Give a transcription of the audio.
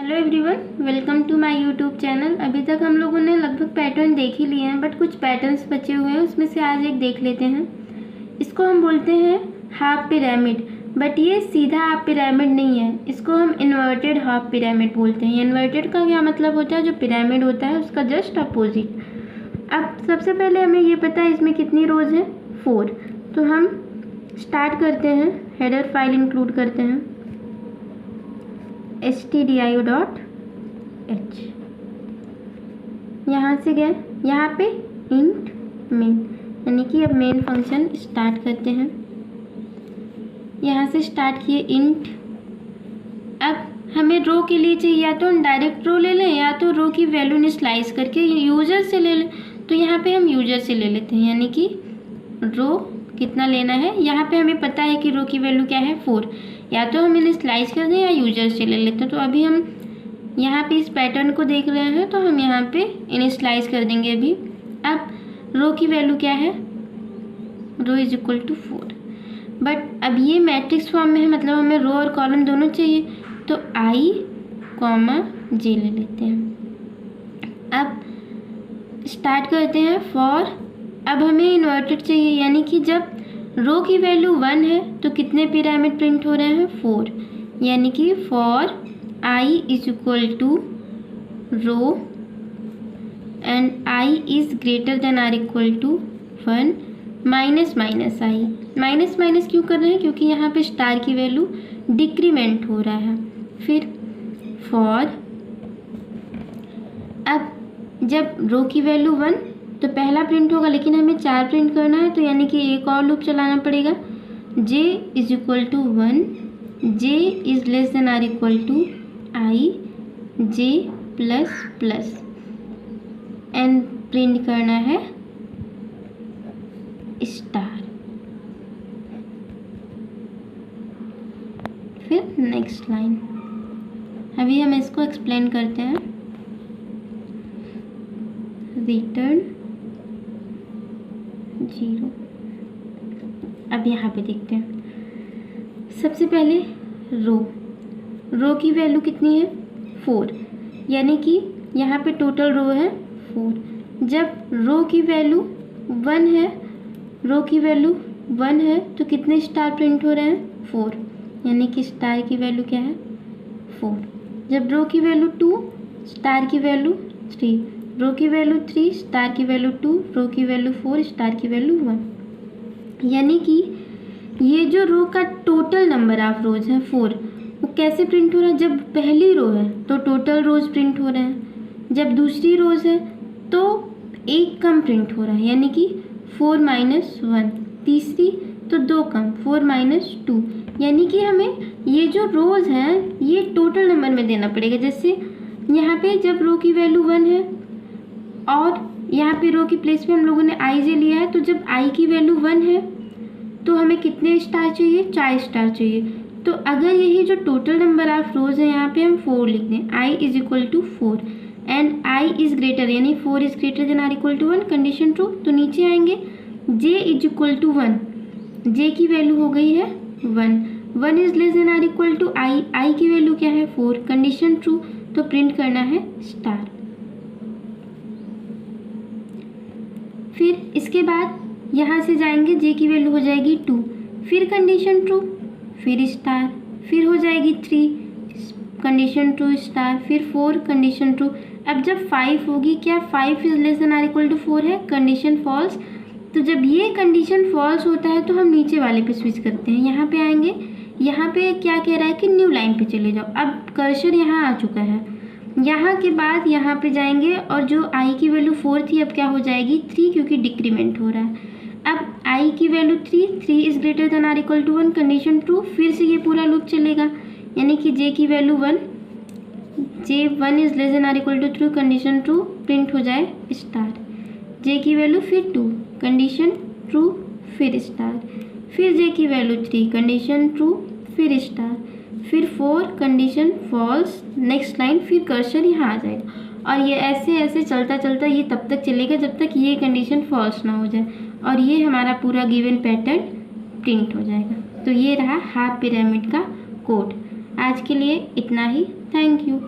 Hello everyone, welcome to my YouTube channel. अभी तक हम लोगों ने लगभग पैटर्न देख ही लिए हैं, बट कुछ पैटर्न्स बचे हुए हैं, उसमें से आज एक देख लेते हैं। इसको हम बोलते हैं हाफ पिरामिड, बट ये सीधा हाफ पिरामिड नहीं है, इसको हम इन्वर्टेड हाफ पिरामिड बोलते हैं। इन्वर्टेड का क्या मतलब होता है? जो पिरामिड होता है उसका जस्ट अपोजिट। अब सबसे पहले हमें ये पता है इसमें कितनी रोज हैं, 4। तो हम स्टार्ट करते हैं, हेडर फाइल इंक्लूड करते हैं stdio.h। यहाँ से गए, यहाँ पे इंट मेन, यानी कि अब मेन फंक्शन स्टार्ट करते हैं। यहाँ से स्टार्ट किए इंट। अब हमें रो के लिए चाहिए, या तो हम डायरेक्ट रो ले लें या तो रो की वैल्यू ने स्लाइस करके यूजर से ले लें। तो यहाँ पे हम यूजर से ले लेते हैं, यानी कि रो कितना लेना है। यहाँ पे हमें पता है कि रो की वैल्यू क्या है, 4। या तो हम इन्हें स्लाइस कर दें या यूजर से ले लेते हैं। तो अभी हम यहाँ पे इस पैटर्न को देख रहे हैं, तो हम यहाँ पे इन्हें स्लाइस कर देंगे अभी। अब रो की वैल्यू क्या है, रो इज इक्वल टू 4। बट अब ये मैट्रिक्स फॉर्म में है, मतलब हमें रो और कॉलम दोनों चाहिए। तो i, j ले लेते हैं। अब स्टार्ट करते हैं फॉर। अब हमें इन्वर्टेड चाहिए, यानी कि जब रो की वैल्यू 1 है तो कितने पिरामिड प्रिंट हो रहे हैं, 4। यानी कि for i is equal to row and i is greater than or equal to 1 minus minus i। Minus minus क्यों कर रहे हैं? क्योंकि यहाँ पे स्टार की वैल्यू डिक्रीमेंट हो रहा है। फिर फॉर, अब जब रो की वैल्यू 1 तो पहला प्रिंट होगा, लेकिन हमें 4 प्रिंट करना है, तो यानी कि एक और लूप चलाना पड़ेगा। j is equal to 1, j is less than or equal to i, j plus plus, and print करना है स्टार। फिर नेक्स्ट लाइन। अभी हम इसको एक्सप्लेन करते हैं। रिटर्न 0। अब यहाँ पे देखते हैं, सबसे पहले रो की वैल्यू कितनी है, 4। यानी कि यहाँ पे टोटल रो है 4। जब रो की वैल्यू 1 है, रो की वैल्यू 1 है तो कितने स्टार प्रिंट हो रहे हैं, 4। यानी कि स्टार की वैल्यू क्या है, 4। जब रो की वैल्यू 2, स्टार की वैल्यू 3, रो की वैल्यू 3, स्टार की वैल्यू 2, रो की वैल्यू 4, स्टार की वैल्यू 1। यानी कि ये जो रो का टोटल नंबर ऑफ रोज है 4, वो कैसे प्रिंट हो रहा है? जब पहली रो है तो टोटल रोज प्रिंट हो रहे हैं, जब दूसरी रोज है तो एक कम प्रिंट हो रहा है, यानी कि 4 माइनस 1। तीसरी तो 2 कम, 4 माइनस 2। यानी कि हमें ये जो रोज हैं ये टोटल नंबर में देना पड़ेगा। जैसे यहाँ पे जब रो की वैल्यू 1 है और यहाँ पे रो की प्लेस पे हम लोगों ने i j लिया है, तो जब i की वैल्यू 1 है तो हमें कितने स्टार चाहिए, 4 स्टार चाहिए। तो अगर यही जो टोटल नंबर ऑफ रोज है यहाँ पे हम 4 लिख दें, i is equal to 4 and i is greater, यानी 4 is greater than or equal to 1, condition true. तो नीचे आएंगे j is equal to 1, j की वैल्यू हो गई है 1 is less than or equal to i की वैल्यू क्या है, 4, कंडीशन ट्रू। तो प्रिंट करना है स्टार। फिर इसके बाद यहाँ से जाएंगे, j की वैल्यू हो जाएगी 2, फिर कंडीशन ट्रू, फिर स्टार, फिर हो जाएगी 3, कंडीशन ट्रू स्टार, फिर 4, कंडीशन ट्रू। अब जब 5 होगी, क्या 5 is less than or equal to 4 है, कंडीशन फॉल्स। तो जब ये कंडीशन फॉल्स होता है तो हम नीचे वाले पे स्विच करते हैं। यहाँ पे आएंगे, यहाँ पे क्या कह रहा है कि न्यू लाइन पे चले जाओ। अब कर्सर यहाँ आ चुका है, यहाँ के बाद यहाँ पे जाएंगे और जो i की वैल्यू 4 थी अब क्या हो जाएगी 3, क्योंकि डिक्रीमेंट हो रहा है। अब i की value 3 is greater than or equal to 1, condition true. फिर से ये पूरा लूप चलेगा, यानी कि j की value 1, j 1 is less than or equal to 3, condition true, print हो जाए स्टार। j की वैल्यू फिर 2, कंडीशन ट्रू, फिर स्टार। फिर j की वैल्यू 3, कंडीशन ट्रू, फिर स्टार, फिर 4, कंडीशन फॉल्स, नेक्स्ट लाइन, फिर कर्सर यहाँ आ जाएगा। और ये ऐसे ऐसे चलता चलता ये तब तक चलेगा जब तक ये कंडीशन फॉल्स ना हो जाए, और ये हमारा पूरा गिवन पैटर्न प्रिंट हो जाएगा। तो ये रहा हाफ पिरामिड का कोड। आज के लिए इतना ही, थैंक यू।